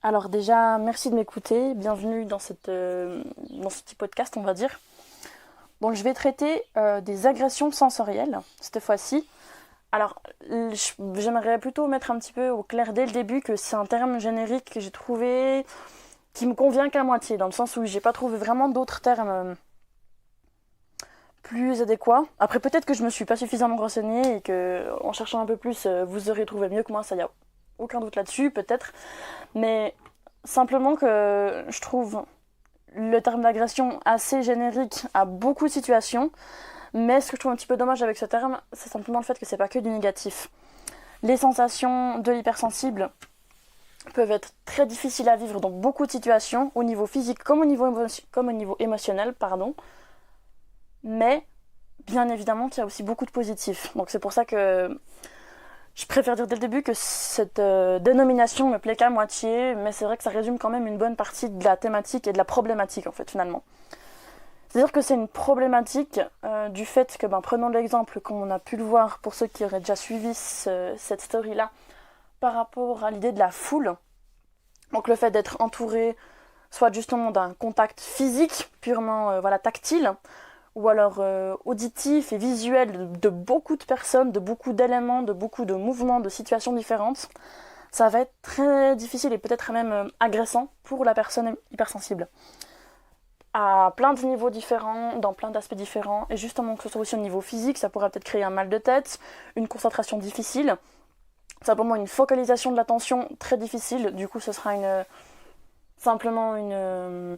Alors déjà, merci de m'écouter, bienvenue dans ce petit podcast, on va dire. Donc je vais traiter des agressions sensorielles, cette fois-ci. Alors, j'aimerais plutôt mettre un petit peu au clair dès le début que c'est un terme générique que j'ai trouvé qui me convient qu'à moitié, dans le sens où j'ai pas trouvé vraiment d'autres termes plus adéquats. Après, peut-être que je me suis pas suffisamment renseignée et que en cherchant un peu plus, vous aurez trouvé mieux que moi, ça y a aucun doute là-dessus, peut-être. Mais simplement que je trouve le terme d'agression assez générique à beaucoup de situations, mais ce que je trouve un petit peu dommage avec ce terme, c'est simplement le fait que c'est pas que du négatif. Les sensations de l'hypersensible peuvent être très difficiles à vivre dans beaucoup de situations, au niveau physique comme au niveau émotionnel, pardon. Mais bien évidemment qu'il y a aussi beaucoup de positifs. Donc c'est pour ça que je préfère dire dès le début que cette dénomination me plaît qu'à moitié, mais c'est vrai que ça résume quand même une bonne partie de la thématique et de la problématique en fait finalement. C'est-à-dire que c'est une problématique du fait que, prenons l'exemple qu'on a pu le voir pour ceux qui auraient déjà suivi cette story-là, par rapport à l'idée de la foule. Donc le fait d'être entouré soit justement d'un contact physique, purement tactile, ou alors auditif et visuel de beaucoup de personnes, de beaucoup d'éléments, de beaucoup de mouvements, de situations différentes, ça va être très difficile et peut-être même agressant pour la personne hypersensible. À plein de niveaux différents, dans plein d'aspects différents, et justement que ce soit aussi au niveau physique, ça pourrait peut-être créer un mal de tête, une concentration difficile, simplement une focalisation de l'attention très difficile, du coup ce sera simplement une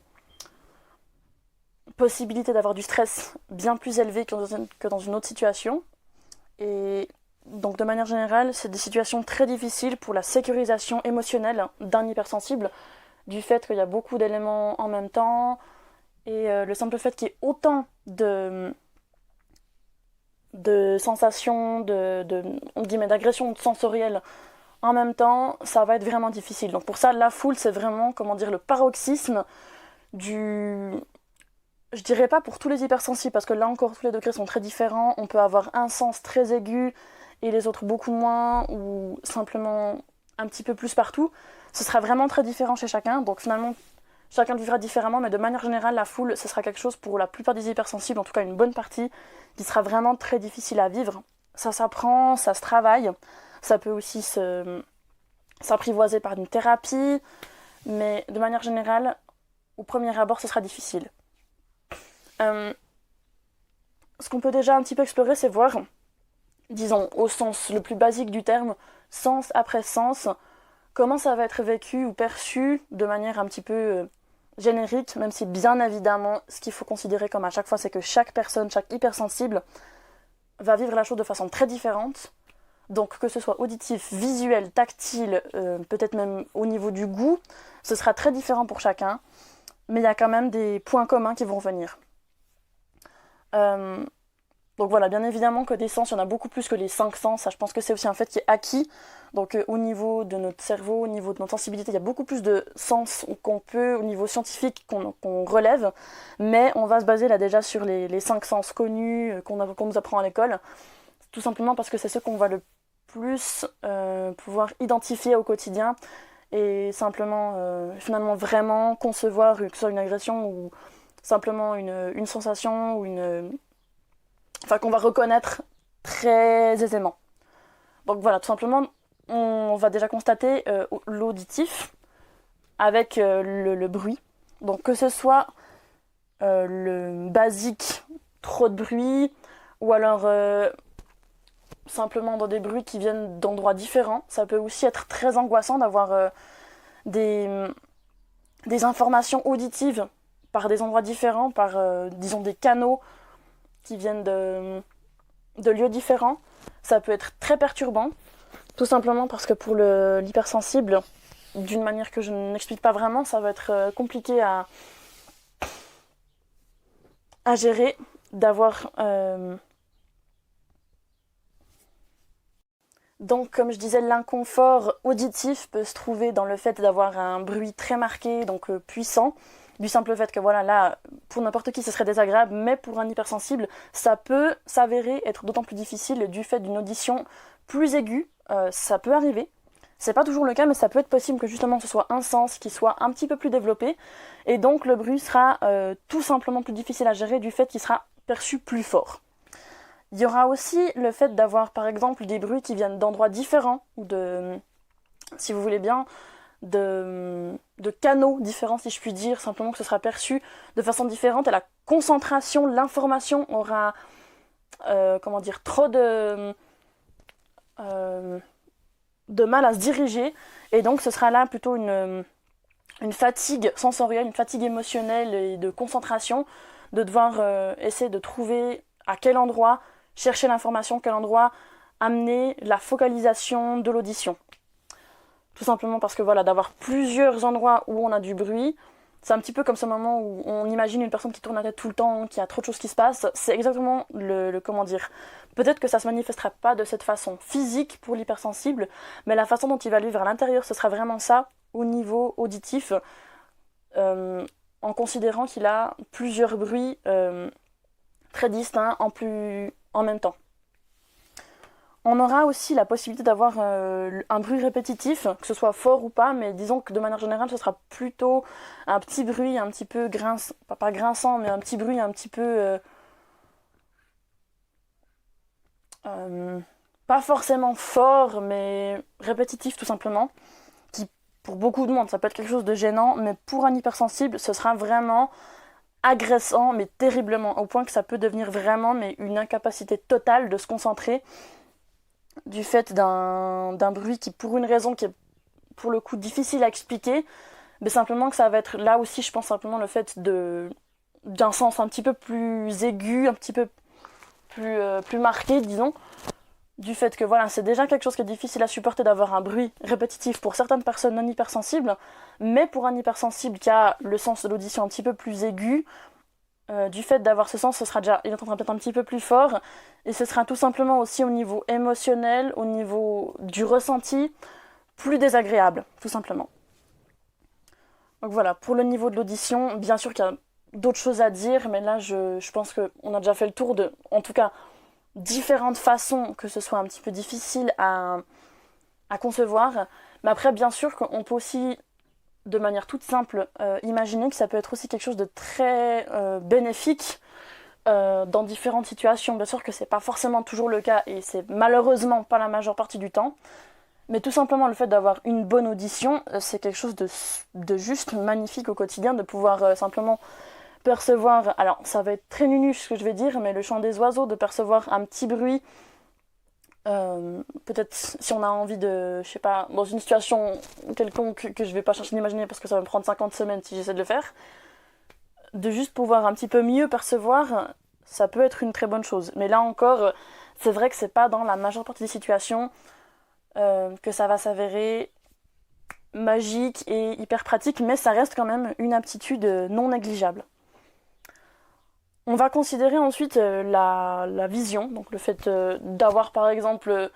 possibilité d'avoir du stress bien plus élevé que dans une autre situation. Et donc de manière générale, c'est des situations très difficiles pour la sécurisation émotionnelle d'un hypersensible, du fait qu'il y a beaucoup d'éléments en même temps, et le simple fait qu'il y ait autant de sensations, d'agressions sensorielles en même temps, ça va être vraiment difficile. Donc pour ça, la foule, c'est vraiment, le paroxysme du... Je dirais pas pour tous les hypersensibles, parce que là encore, tous les degrés sont très différents. On peut avoir un sens très aigu et les autres beaucoup moins, ou simplement un petit peu plus partout. Ce sera vraiment très différent chez chacun. Donc finalement, chacun le vivra différemment, mais de manière générale, la foule, ce sera quelque chose pour la plupart des hypersensibles, en tout cas une bonne partie, qui sera vraiment très difficile à vivre. Ça s'apprend, ça se travaille. Ça peut aussi s'apprivoiser par une thérapie, mais de manière générale, au premier abord, ce sera difficile. Ce qu'on peut déjà un petit peu explorer, c'est voir, disons, au sens le plus basique du terme, sens après sens, comment ça va être vécu ou perçu de manière un petit peu générique, même si bien évidemment, ce qu'il faut considérer comme à chaque fois, c'est que chaque personne, chaque hypersensible, va vivre la chose de façon très différente. Donc que ce soit auditif, visuel, tactile, peut-être même au niveau du goût, ce sera très différent pour chacun, mais il y a quand même des points communs qui vont venir. Donc voilà, bien évidemment que des sens, il y en a beaucoup plus que les 5 sens, ça je pense que c'est aussi un fait qui est acquis. Donc au niveau de notre cerveau, au niveau de notre sensibilité, il y a beaucoup plus de sens qu'on peut, au niveau scientifique, qu'on relève, mais on va se baser là déjà sur les 5 sens connus qu'on nous apprend à l'école, tout simplement parce que c'est ceux qu'on va le plus pouvoir identifier au quotidien et simplement finalement vraiment concevoir que ce soit une agression ou simplement une sensation ou qu'on va reconnaître très aisément. Donc voilà, tout simplement, on va déjà constater l'auditif avec le bruit. Donc que ce soit le basique, trop de bruit, ou alors simplement dans des bruits qui viennent d'endroits différents. Ça peut aussi être très angoissant d'avoir des informations auditives par des endroits différents, par disons des canaux qui viennent de lieux différents. Ça peut être très perturbant, tout simplement parce que pour l'hypersensible, d'une manière que je n'explique pas vraiment, ça va être compliqué à gérer, d'avoir... Donc, comme je disais, l'inconfort auditif peut se trouver dans le fait d'avoir un bruit très marqué, donc puissant, du simple fait que voilà, là, pour n'importe qui, ce serait désagréable, mais pour un hypersensible, ça peut s'avérer être d'autant plus difficile du fait d'une audition plus aiguë, ça peut arriver. C'est pas toujours le cas, mais ça peut être possible que justement ce soit un sens qui soit un petit peu plus développé, et donc le bruit sera tout simplement plus difficile à gérer du fait qu'il sera perçu plus fort. Il y aura aussi le fait d'avoir par exemple des bruits qui viennent d'endroits différents, ou de, si vous voulez bien, de canaux différents si je puis dire, simplement que ce sera perçu de façon différente, et la concentration, l'information aura trop de mal à se diriger, et donc ce sera là plutôt une fatigue sensorielle, une fatigue émotionnelle et de concentration, de devoir essayer de trouver à quel endroit chercher l'information, quel endroit amener la focalisation de l'audition. Tout simplement parce que voilà, d'avoir plusieurs endroits où on a du bruit, c'est un petit peu comme ce moment où on imagine une personne qui tourne la tête tout le temps, qui a trop de choses qui se passent. C'est exactement le comment dire. Peut-être que ça se manifestera pas de cette façon physique pour l'hypersensible, mais la façon dont il va le vivre à l'intérieur, ce sera vraiment ça au niveau auditif, en considérant qu'il a plusieurs bruits très distincts en même temps. On aura aussi la possibilité d'avoir un bruit répétitif, que ce soit fort ou pas, mais disons que de manière générale, ce sera plutôt un petit bruit un petit peu grinçant, pas grinçant, mais un petit bruit un petit peu pas forcément fort, mais répétitif tout simplement, qui pour beaucoup de monde, ça peut être quelque chose de gênant, mais pour un hypersensible, ce sera vraiment agressant, mais terriblement, au point que ça peut devenir vraiment mais une incapacité totale de se concentrer du fait d'un bruit qui, pour une raison qui est pour le coup difficile à expliquer, mais simplement que ça va être là aussi, je pense, simplement le fait d'un sens un petit peu plus aigu, un petit peu plus marqué, disons, du fait que voilà, c'est déjà quelque chose qui est difficile à supporter d'avoir un bruit répétitif pour certaines personnes non hypersensibles, mais pour un hypersensible qui a le sens de l'audition un petit peu plus aigu, du fait d'avoir ce sens, il entendra peut-être un petit peu plus fort, et ce sera tout simplement aussi au niveau émotionnel, au niveau du ressenti, plus désagréable, tout simplement. Donc voilà, pour le niveau de l'audition, bien sûr qu'il y a d'autres choses à dire, mais là je pense qu'on a déjà fait le tour de, en tout cas, différentes façons que ce soit un petit peu difficile à concevoir. Mais après, bien sûr qu'on peut aussi, de manière toute simple, imaginer que ça peut être aussi quelque chose de très bénéfique dans différentes situations. Bien sûr que c'est pas forcément toujours le cas, et c'est malheureusement pas la majeure partie du temps. Mais tout simplement le fait d'avoir une bonne audition, c'est quelque chose de juste magnifique au quotidien, de pouvoir simplement percevoir, alors ça va être très nunuche ce que je vais dire, mais le chant des oiseaux, de percevoir un petit bruit, peut-être si on a envie de, je sais pas, dans une situation quelconque que je vais pas chercher d'imaginer parce que ça va me prendre 50 semaines si j'essaie de le faire, de juste pouvoir un petit peu mieux percevoir, ça peut être une très bonne chose. Mais là encore, c'est vrai que c'est pas dans la majeure partie des situations que ça va s'avérer magique et hyper pratique, mais ça reste quand même une aptitude non négligeable. On va considérer ensuite la vision, donc le fait d'avoir par exemple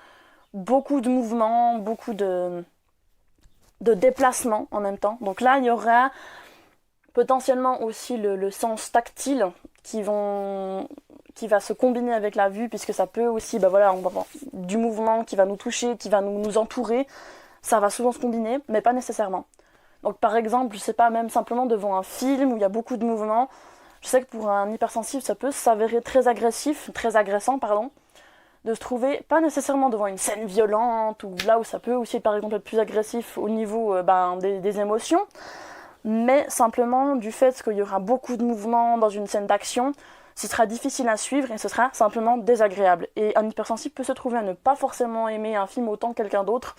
beaucoup de mouvements, beaucoup de déplacements en même temps. Donc là, il y aura potentiellement aussi le sens tactile qui va se combiner avec la vue, puisque ça peut aussi, on va avoir du mouvement qui va nous toucher, qui va nous entourer. Ça va souvent se combiner, mais pas nécessairement. Donc par exemple, je sais pas, même simplement devant un film où il y a beaucoup de mouvements, je sais que pour un hypersensible, ça peut s'avérer très agressant, de se trouver pas nécessairement devant une scène violente, ou là où ça peut aussi par exemple être plus agressif au niveau des émotions, mais simplement du fait qu'il y aura beaucoup de mouvements dans une scène d'action, ce sera difficile à suivre et ce sera simplement désagréable. Et un hypersensible peut se trouver à ne pas forcément aimer un film autant que quelqu'un d'autre,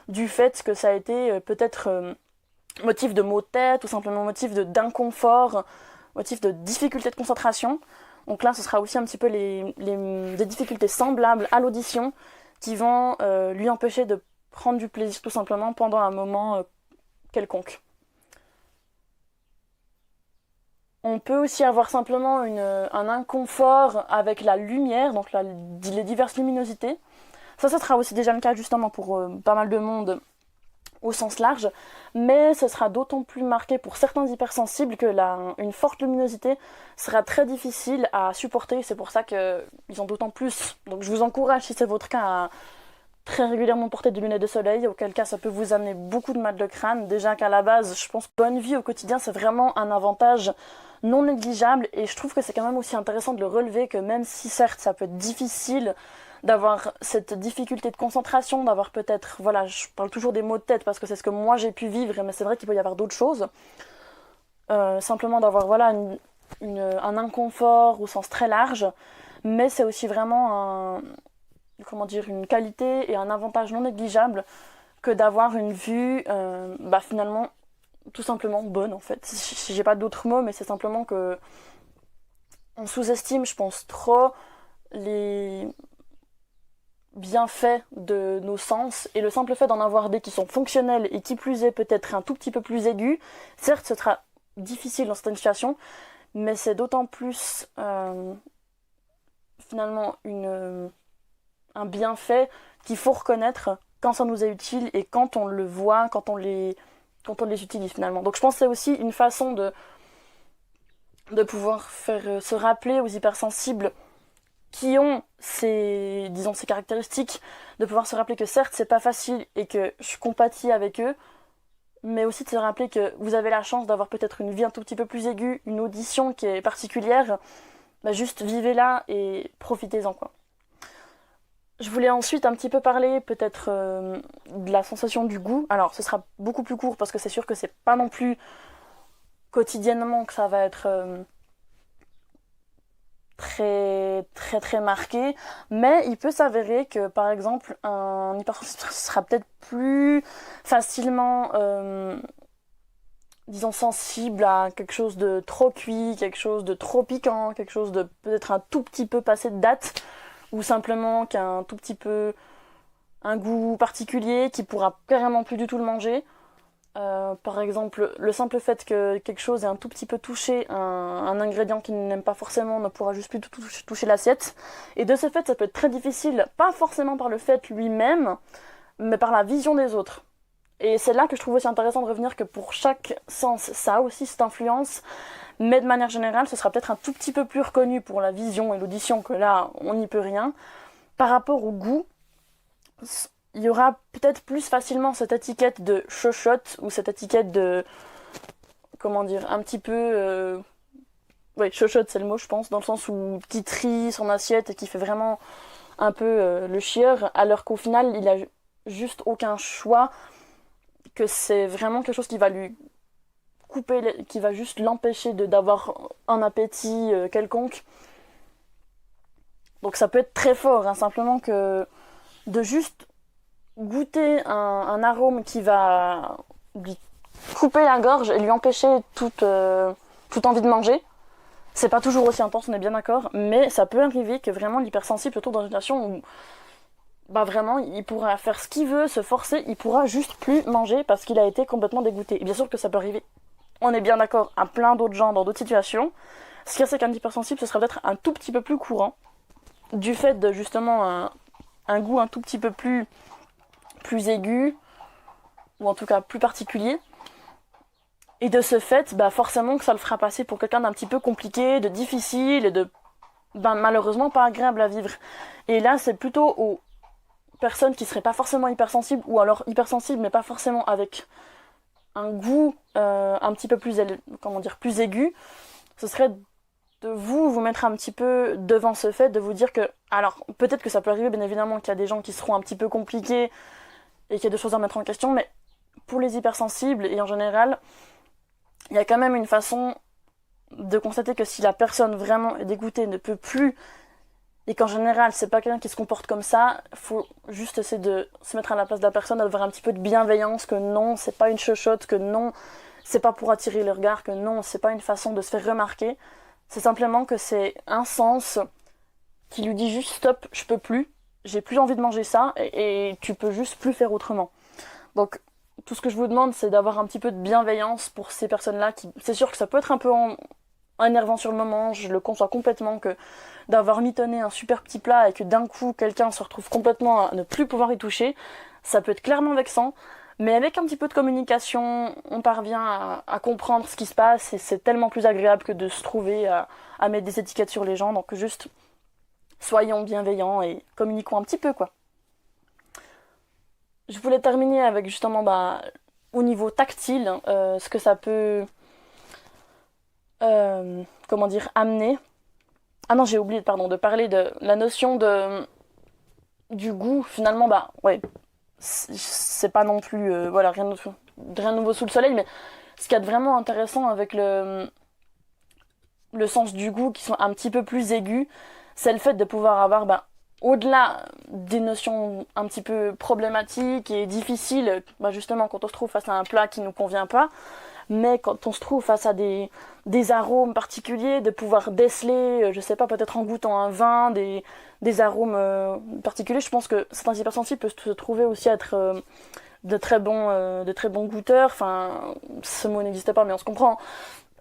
du fait que ça a été peut-être motif de maux de tête, ou simplement motif d'inconfort, motif de difficulté de concentration. Donc là, ce sera aussi un petit peu des difficultés semblables à l'audition qui vont lui empêcher de prendre du plaisir tout simplement pendant un moment quelconque. On peut aussi avoir simplement un inconfort avec la lumière, donc les diverses luminosités. Ça sera aussi déjà le cas justement pour pas mal de monde au sens large, mais ce sera d'autant plus marqué pour certains hypersensibles que une forte luminosité sera très difficile à supporter. C'est pour ça qu'ils ont d'autant plus. Donc je vous encourage, si c'est votre cas, très régulièrement porter des lunettes de soleil, auquel cas ça peut vous amener beaucoup de mal de crâne. Déjà qu'à la base, je pense que bonne vie au quotidien, c'est vraiment un avantage non négligeable, et je trouve que c'est quand même aussi intéressant de le relever, que même si certes ça peut être difficile d'avoir cette difficulté de concentration, d'avoir peut-être, voilà, je parle toujours des maux de tête parce que c'est ce que moi j'ai pu vivre, mais c'est vrai qu'il peut y avoir d'autres choses, simplement d'avoir voilà un inconfort au sens très large, mais c'est aussi vraiment une qualité et un avantage non négligeable que d'avoir une vue finalement tout simplement bonne en fait. J'ai pas d'autres mots, mais c'est simplement que on sous-estime, je pense, trop les bienfaits de nos sens, et le simple fait d'en avoir des qui sont fonctionnels et qui plus est peut-être un tout petit peu plus aigus, certes ce sera difficile dans certaines situations, mais c'est d'autant plus finalement un bienfait qu'il faut reconnaître quand ça nous est utile et quand on le voit, quand on les utilise finalement. Donc je pense que c'est aussi une façon de pouvoir faire se rappeler aux hypersensibles qui ont ces caractéristiques, de pouvoir se rappeler que certes c'est pas facile et que je compatis avec eux, mais aussi de se rappeler que vous avez la chance d'avoir peut-être une vie un tout petit peu plus aiguë, une audition qui est particulière, juste vivez-la et profitez-en quoi. Je voulais ensuite un petit peu parler peut-être de la sensation du goût. Alors ce sera beaucoup plus court parce que c'est sûr que c'est pas non plus quotidiennement que ça va être très très très marqué, mais il peut s'avérer que par exemple un hypersensible sera peut-être plus facilement sensible à quelque chose de trop cuit, quelque chose de trop piquant, quelque chose de peut-être un tout petit peu passé de date, ou simplement qu'un tout petit peu un goût particulier qui pourra carrément plus du tout le manger. Par exemple, le simple fait que quelque chose ait un tout petit peu touché un ingrédient qu'il n'aime pas forcément ne pourra juste plus toucher l'assiette. Et de ce fait, ça peut être très difficile, pas forcément par le fait lui-même, mais par la vision des autres. Et c'est là que je trouve aussi intéressant de revenir que pour chaque sens, ça a aussi cette influence, mais de manière générale, ce sera peut-être un tout petit peu plus reconnu pour la vision et l'audition, que là, on n'y peut rien. Par rapport au goût, il y aura peut-être plus facilement cette étiquette de chochotte, ou cette étiquette de, un petit peu... chochotte c'est le mot je pense, dans le sens où qui trie son assiette et qui fait vraiment un peu le chieur, alors qu'au final il a juste aucun choix, que c'est vraiment quelque chose qui va lui couper, qui va juste l'empêcher d'avoir un appétit quelconque. Donc ça peut être très fort, simplement que de juste goûter un arôme qui va lui couper la gorge et lui empêcher toute envie de manger. C'est pas toujours aussi intense, on est bien d'accord, mais ça peut arriver que vraiment l'hypersensible se trouve dans une situation où vraiment il pourra faire ce qu'il veut, se forcer, il pourra juste plus manger parce qu'il a été complètement dégoûté. Et bien sûr que ça peut arriver, on est bien d'accord, à plein d'autres gens dans d'autres situations. Ce qu'il y a, c'est qu'un hypersensible, ce serait peut-être un tout petit peu plus courant, du fait de justement un goût un tout petit peu plus aigu, ou en tout cas plus particulier. Et de ce fait, forcément que ça le fera passer pour quelqu'un d'un petit peu compliqué, de difficile, et de malheureusement pas agréable à vivre. Et là, c'est plutôt aux personnes qui seraient pas forcément hypersensibles, ou alors hypersensibles mais pas forcément avec un goût un petit peu plus aigu, ce serait de vous mettre un petit peu devant ce fait, de vous dire que, alors peut-être que ça peut arriver bien évidemment qu'il y a des gens qui seront un petit peu compliqués et qu'il y a des choses à mettre en question, mais pour les hypersensibles et en général, il y a quand même une façon de constater que si la personne vraiment est dégoûtée, ne peut plus, et qu'en général c'est pas quelqu'un qui se comporte comme ça, faut juste essayer de se mettre à la place de la personne, d'avoir un petit peu de bienveillance, que non, c'est pas une chochotte, que non, c'est pas pour attirer le regard, que non, c'est pas une façon de se faire remarquer, c'est simplement que c'est un sens qui lui dit juste stop, je peux plus, j'ai plus envie de manger ça, et tu peux juste plus faire autrement. Donc tout ce que je vous demande, c'est d'avoir un petit peu de bienveillance pour ces personnes-là. C'est sûr que ça peut être un peu énervant sur le moment, je le conçois complètement, que d'avoir mitonné un super petit plat et que d'un coup quelqu'un se retrouve complètement à ne plus pouvoir y toucher, ça peut être clairement vexant, mais avec un petit peu de communication, on parvient à comprendre ce qui se passe, et c'est tellement plus agréable que de se trouver à mettre des étiquettes sur les gens. Donc juste soyons bienveillants et communiquons un petit peu quoi. Je voulais terminer avec justement au niveau tactile, ce que ça peut amener. Ah non, j'ai oublié pardon, de parler de la notion du goût. Finalement, ouais, c'est pas non plus rien de nouveau sous le soleil, mais ce qu'il y a de vraiment intéressant avec le sens du goût qui sont un petit peu plus aigus, c'est le fait de pouvoir avoir, au-delà des notions un petit peu problématiques et difficiles, justement quand on se trouve face à un plat qui ne nous convient pas, mais quand on se trouve face à des arômes particuliers, de pouvoir déceler, je sais pas, peut-être en goûtant un vin, des arômes particuliers, je pense que certains hypersensibles peuvent se trouver aussi être de très bons goûteurs, enfin, ce mot n'existe pas, mais on se comprend.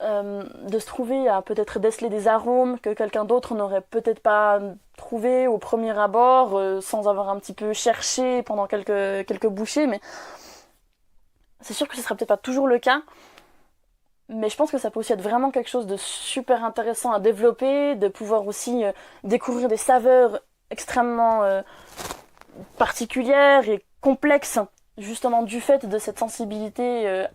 De se trouver à peut-être déceler des arômes que quelqu'un d'autre n'aurait peut-être pas trouvé au premier abord, sans avoir un petit peu cherché pendant quelques bouchées, mais c'est sûr que ce sera peut-être pas toujours le cas, mais je pense que ça peut aussi être vraiment quelque chose de super intéressant à développer, de pouvoir aussi découvrir des saveurs extrêmement particulières et complexes, justement du fait de cette sensibilité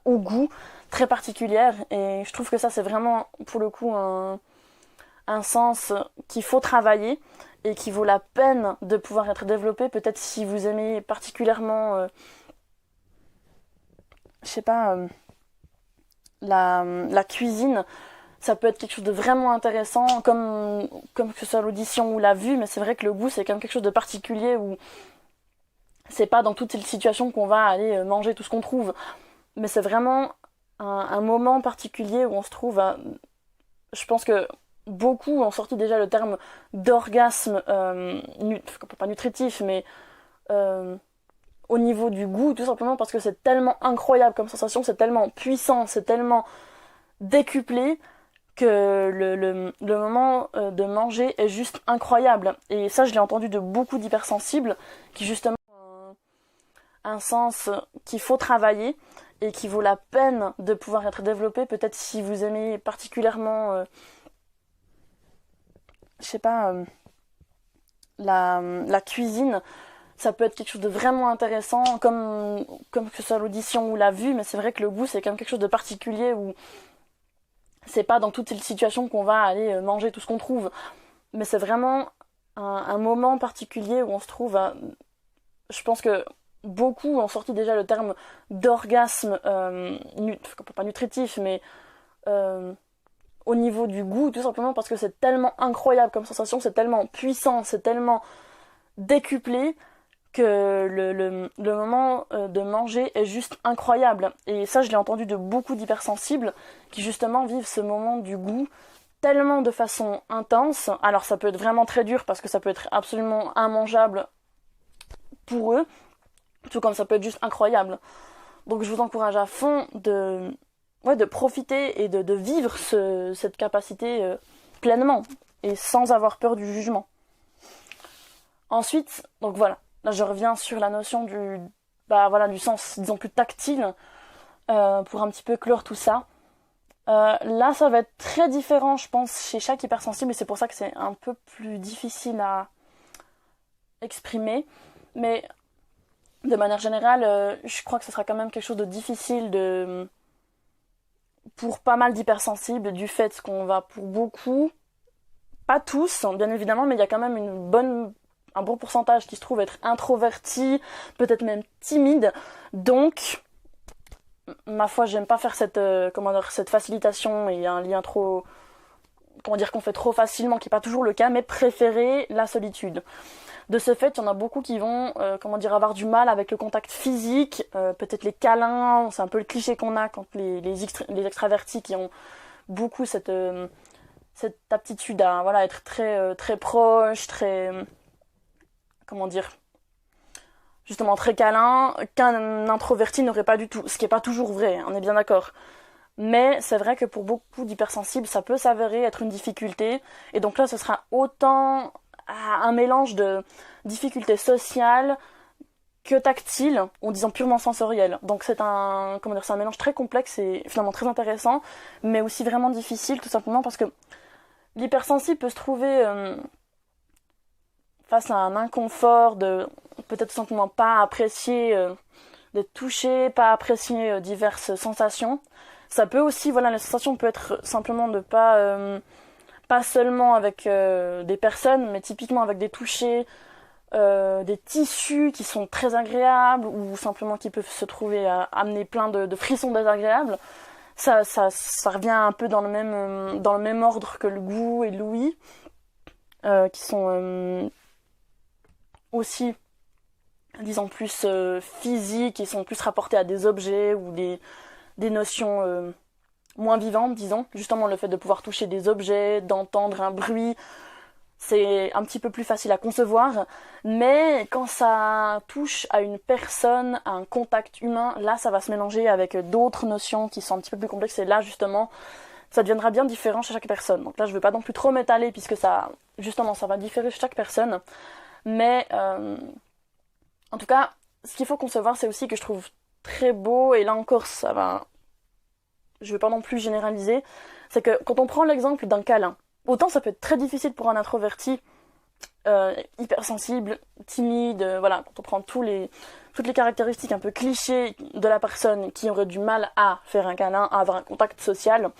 au goût très particulière. Et je trouve que ça, c'est vraiment, pour le coup, un sens qu'il faut travailler et qui vaut la peine de pouvoir être développé. Peut-être si vous aimez particulièrement, je sais pas, la cuisine, ça peut être quelque chose de vraiment intéressant, comme que ce soit l'audition ou la vue, mais c'est vrai que le goût, c'est quand même quelque chose de particulier où c'est pas dans toutes les situations qu'on va aller manger tout ce qu'on trouve, mais c'est vraiment un moment particulier où on se trouve à... Je pense que beaucoup ont sorti déjà le terme d'orgasme, pas nutritif, mais au niveau du goût, tout simplement parce que c'est tellement incroyable comme sensation, c'est tellement puissant, c'est tellement décuplé que le moment de manger est juste incroyable. Et ça, je l'ai entendu de beaucoup d'hypersensibles qui justement ont un sens qu'il faut travailler et qui vaut la peine de pouvoir être développé. Peut-être si vous aimez particulièrement, je sais pas, la cuisine, ça peut être quelque chose de vraiment intéressant, comme que ce soit l'audition ou la vue, mais c'est vrai que le goût, c'est quand même quelque chose de particulier où c'est pas dans toutes les situations qu'on va aller manger tout ce qu'on trouve, mais c'est vraiment un moment particulier où on se trouve à... Je pense que beaucoup ont sorti déjà le terme d'orgasme, pas nutritif, mais au niveau du goût, tout simplement parce que c'est tellement incroyable comme sensation, c'est tellement puissant, c'est tellement décuplé que le moment de manger est juste incroyable. Et ça, je l'ai entendu de beaucoup d'hypersensibles qui justement vivent ce moment du goût tellement de façon intense. Alors ça peut être vraiment très dur parce que ça peut être absolument immangeable pour eux, tout comme ça peut être juste incroyable. Donc je vous encourage à fond de profiter et de vivre cette capacité pleinement et sans avoir peur du jugement. Ensuite, donc voilà, là je reviens sur la notion du sens, disons, plus tactile, pour un petit peu clore tout ça. Là, ça va être très différent, je pense, chez chaque hypersensible, et c'est pour ça que c'est un peu plus difficile à exprimer. Mais de manière générale, je crois que ce sera quand même quelque chose de difficile pour pas mal d'hypersensibles, du fait qu'on va pour beaucoup, pas tous, bien évidemment, mais il y a quand même un bon pourcentage qui se trouve être introverti, peut-être même timide. Donc, ma foi, j'aime pas faire cette facilitation et un lien trop... qu'on fait trop facilement, qui n'est pas toujours le cas, mais préférer la solitude. De ce fait, il y en a beaucoup qui vont avoir du mal avec le contact physique, peut-être les câlins, c'est un peu le cliché qu'on a quand les extravertis qui ont beaucoup cette aptitude à être très, très proche, très... justement très câlin, qu'un introverti n'aurait pas du tout, ce qui n'est pas toujours vrai, on est bien d'accord. Mais c'est vrai que pour beaucoup d'hypersensibles, ça peut s'avérer être une difficulté, et donc là ce sera autant un mélange de difficultés sociales que tactiles, en disant purement sensorielles. Donc c'est un mélange très complexe et finalement très intéressant, mais aussi vraiment difficile, tout simplement parce que l'hypersensible peut se trouver face à un inconfort de peut-être simplement pas apprécier d'être touché, pas apprécier diverses sensations. Ça peut aussi, voilà, la sensation peut être simplement de pas seulement avec des personnes, mais typiquement avec des touchés, des tissus qui sont très agréables ou simplement qui peuvent se trouver à amener plein de frissons désagréables. Ça revient un peu dans le même ordre que le goût et l'ouïe, qui sont aussi, disons, plus physiques et sont plus rapportés à des objets ou des notions moins vivantes, disons. Justement, le fait de pouvoir toucher des objets, d'entendre un bruit, c'est un petit peu plus facile à concevoir. Mais quand ça touche à une personne, à un contact humain, là, ça va se mélanger avec d'autres notions qui sont un petit peu plus complexes. Et là, justement, ça deviendra bien différent chez chaque personne. Donc là, je ne veux pas non plus trop m'étaler, puisque ça, justement, ça va différer chez chaque personne. Mais, en tout cas, ce qu'il faut concevoir, c'est aussi que je trouve très beau, et là encore, ça va... Je ne veux pas non plus généraliser, c'est que quand on prend l'exemple d'un câlin, autant ça peut être très difficile pour un introverti, hypersensible, timide, voilà, quand on prend toutes les caractéristiques un peu clichés de la personne qui aurait du mal à faire un câlin, à avoir un contact social,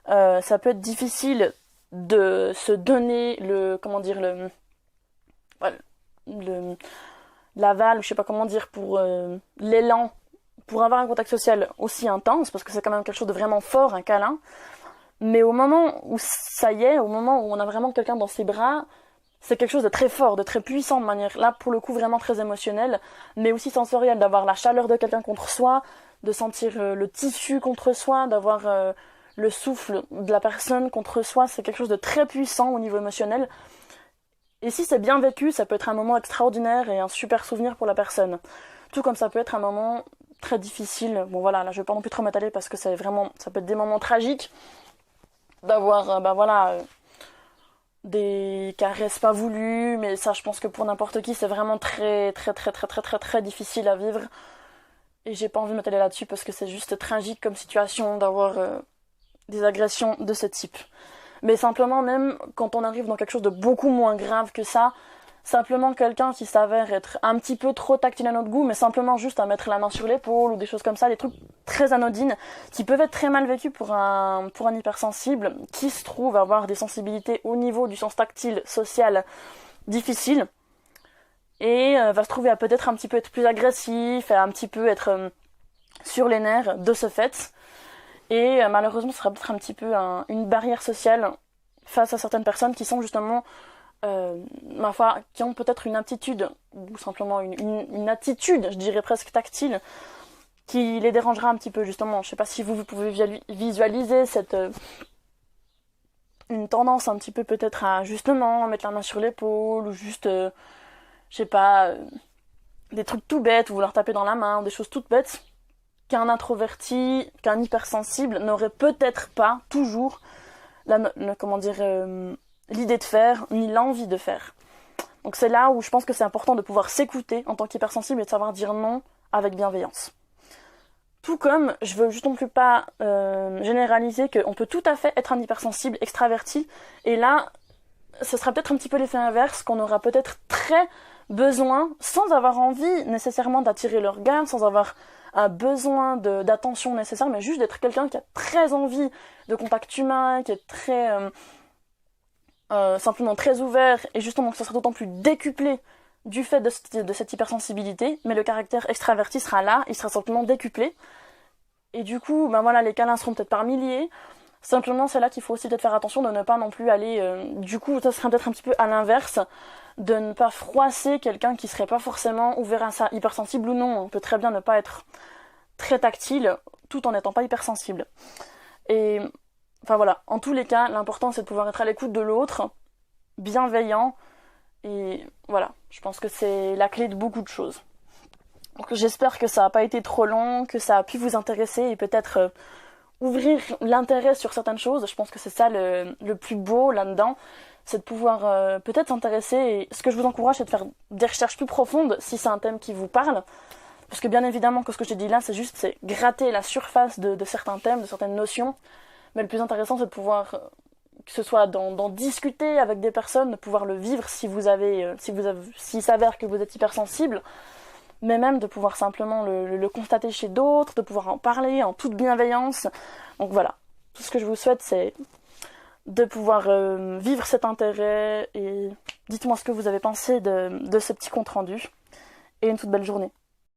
ça peut être difficile de se donner l'aval, je sais pas comment dire, pour l'élan, pour avoir un contact social aussi intense, parce que c'est quand même quelque chose de vraiment fort, un câlin. Mais au moment où ça y est, au moment où on a vraiment quelqu'un dans ses bras, c'est quelque chose de très fort, de très puissant, de manière, là, pour le coup, vraiment très émotionnelle, mais aussi sensorielle, d'avoir la chaleur de quelqu'un contre soi, de sentir le tissu contre soi, d'avoir le souffle de la personne contre soi, c'est quelque chose de très puissant au niveau émotionnel. Et si c'est bien vécu, ça peut être un moment extraordinaire et un super souvenir pour la personne. Tout comme ça peut être un moment très difficile. Bon voilà, là je vais pas non plus trop m'étaler parce que ça peut être des moments tragiques d'avoir, des caresses pas voulues, mais ça je pense que pour n'importe qui c'est vraiment très très très très très très très difficile à vivre. Et j'ai pas envie de m'étaler là-dessus parce que c'est juste tragique comme situation d'avoir des agressions de ce type. Mais simplement, même quand on arrive dans quelque chose de beaucoup moins grave que ça, simplement quelqu'un qui s'avère être un petit peu trop tactile à notre goût, mais simplement juste à mettre la main sur l'épaule ou des choses comme ça, des trucs très anodines, qui peuvent être très mal vécus pour un hypersensible, qui se trouve avoir des sensibilités au niveau du sens tactile, social, difficile, et va se trouver à peut-être un petit peu être plus agressif, à un petit peu être sur les nerfs de ce fait. Et malheureusement, ce sera peut-être un petit peu une barrière sociale face à certaines personnes qui sont justement, ma foi, qui ont peut-être une aptitude, ou simplement une attitude, je dirais presque tactile, qui les dérangera un petit peu, justement. Je sais pas si vous pouvez visualiser une tendance un petit peu peut-être à justement mettre la main sur l'épaule, ou juste, je sais pas, des trucs tout bêtes, ou vouloir taper dans la main, ou des choses toutes bêtes, qu'un introverti, qu'un hypersensible n'aurait peut-être pas toujours l'idée de faire, ni l'envie de faire. Donc c'est là où je pense que c'est important de pouvoir s'écouter en tant qu'hypersensible et de savoir dire non avec bienveillance. Tout comme, je veux juste non plus pas généraliser qu'on peut tout à fait être un hypersensible extraverti, et là, ce sera peut-être un petit peu l'effet inverse, qu'on aura peut-être très besoin, sans avoir envie nécessairement d'attirer le regard, sans avoir un besoin d'attention nécessaire, mais juste d'être quelqu'un qui a très envie de contact humain, qui est très simplement très ouvert, et justement que ça sera d'autant plus décuplé du fait de cette hypersensibilité, mais le caractère extraverti sera là, il sera simplement décuplé, et du coup, les câlins seront peut-être par milliers. Simplement, c'est là qu'il faut aussi peut-être faire attention de ne pas non plus aller... du coup, ça serait peut-être un petit peu à l'inverse, de ne pas froisser quelqu'un qui serait pas forcément ouvert à ça, hypersensible ou non. On peut très bien ne pas être très tactile, tout en n'étant pas hypersensible. Et, en tous les cas, l'important c'est de pouvoir être à l'écoute de l'autre, bienveillant, et voilà, je pense que c'est la clé de beaucoup de choses. Donc j'espère que ça n'a pas été trop long, que ça a pu vous intéresser et peut-être... ouvrir l'intérêt sur certaines choses. Je pense que c'est ça le plus beau là-dedans, c'est de pouvoir peut-être s'intéresser, et ce que je vous encourage c'est de faire des recherches plus profondes si c'est un thème qui vous parle, parce que bien évidemment que ce que j'ai dit là c'est gratter la surface de certains thèmes, de certaines notions, mais le plus intéressant c'est de pouvoir que ce soit d'en discuter avec des personnes, de pouvoir le vivre s'il s'avère que vous êtes hypersensible, mais même de pouvoir simplement le constater chez d'autres, de pouvoir en parler en toute bienveillance. Donc voilà, tout ce que je vous souhaite, c'est de pouvoir vivre cet intérêt, et dites-moi ce que vous avez pensé de ce petit compte rendu, et une toute belle journée.